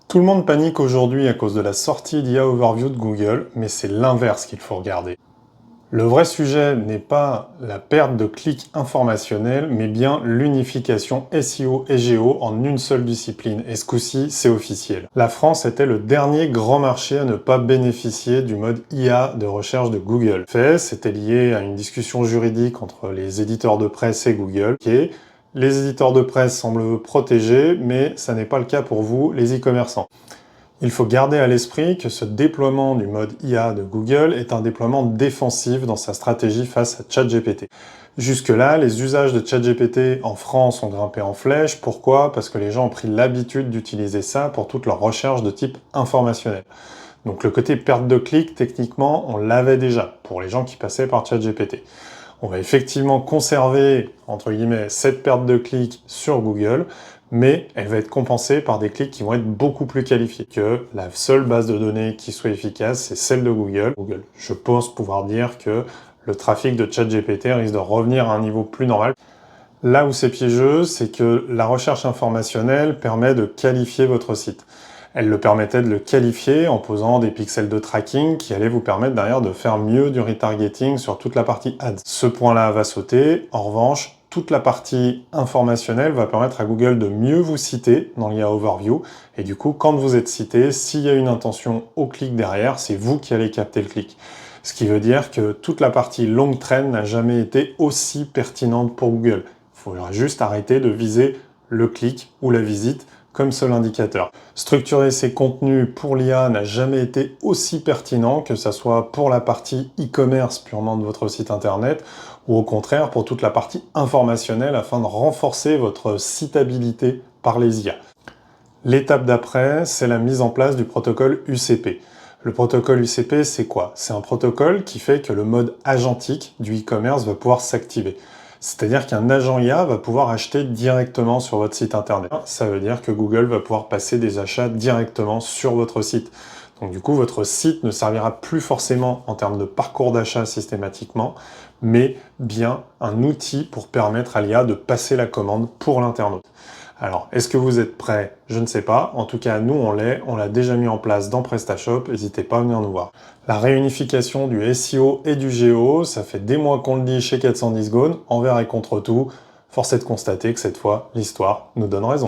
Tout le monde panique aujourd'hui à cause de la sortie d'IA Overview de Google, mais c'est l'inverse qu'il faut regarder. Le vrai sujet n'est pas la perte de clics informationnels, mais bien l'unification SEO et GEO en une seule discipline. Et ce coup-ci, c'est officiel. La France était le dernier grand marché à ne pas bénéficier du mode IA de recherche de Google. C'était lié à une discussion juridique entre les éditeurs de presse et Google, les éditeurs de presse semblent protégés, mais ça n'est pas le cas pour vous, les e-commerçants. Il faut garder à l'esprit que ce déploiement du mode IA de Google est un déploiement défensif dans sa stratégie face à ChatGPT. Jusque-là, les usages de ChatGPT en France ont grimpé en flèche. Pourquoi? Parce que les gens ont pris l'habitude d'utiliser ça pour toutes leurs recherches de type informationnel. Donc le côté perte de clics, techniquement, on l'avait déjà pour les gens qui passaient par ChatGPT. On va effectivement conserver, entre guillemets, cette perte de clics sur Google, mais elle va être compensée par des clics qui vont être beaucoup plus qualifiés. Que la seule base de données qui soit efficace, c'est celle de Google. Je pense pouvoir dire que le trafic de ChatGPT risque de revenir à un niveau plus normal. Là où c'est piégeux, c'est que la recherche informationnelle permet de qualifier votre site. Elle le permettait de le qualifier en posant des pixels de tracking qui allaient vous permettre derrière de faire mieux du retargeting sur toute la partie ads. Ce point-là va sauter. En revanche, toute la partie informationnelle va permettre à Google de mieux vous citer dans l'IA Overview. Et du coup, quand vous êtes cité, s'il y a une intention au clic derrière, c'est vous qui allez capter le clic. Ce qui veut dire que toute la partie longue traîne n'a jamais été aussi pertinente pour Google. Il faudra juste arrêter de viser le clic ou la visite comme seul indicateur. Structurer ces contenus pour l'IA n'a jamais été aussi pertinent, que ce soit pour la partie e-commerce purement de votre site internet, ou au contraire pour toute la partie informationnelle afin de renforcer votre citabilité par les IA. L'étape d'après, c'est la mise en place du protocole UCP. Le protocole UCP, c'est quoi? C'est un protocole qui fait que le mode agentique du e-commerce va pouvoir s'activer. C'est-à-dire qu'un agent IA va pouvoir acheter directement sur votre site internet. Ça veut dire que Google va pouvoir passer des achats directement sur votre site. Donc du coup, votre site ne servira plus forcément en termes de parcours d'achat systématiquement, mais bien un outil pour permettre à l'IA de passer la commande pour l'internaute. Alors, est-ce que vous êtes prêts? Je ne sais pas. En tout cas, nous, on l'a déjà mis en place dans PrestaShop. N'hésitez pas à venir nous voir. La réunification du SEO et du GEO, ça fait des mois qu'on le dit chez 410 Gone, envers et contre tout. Force est de constater que cette fois, l'histoire nous donne raison.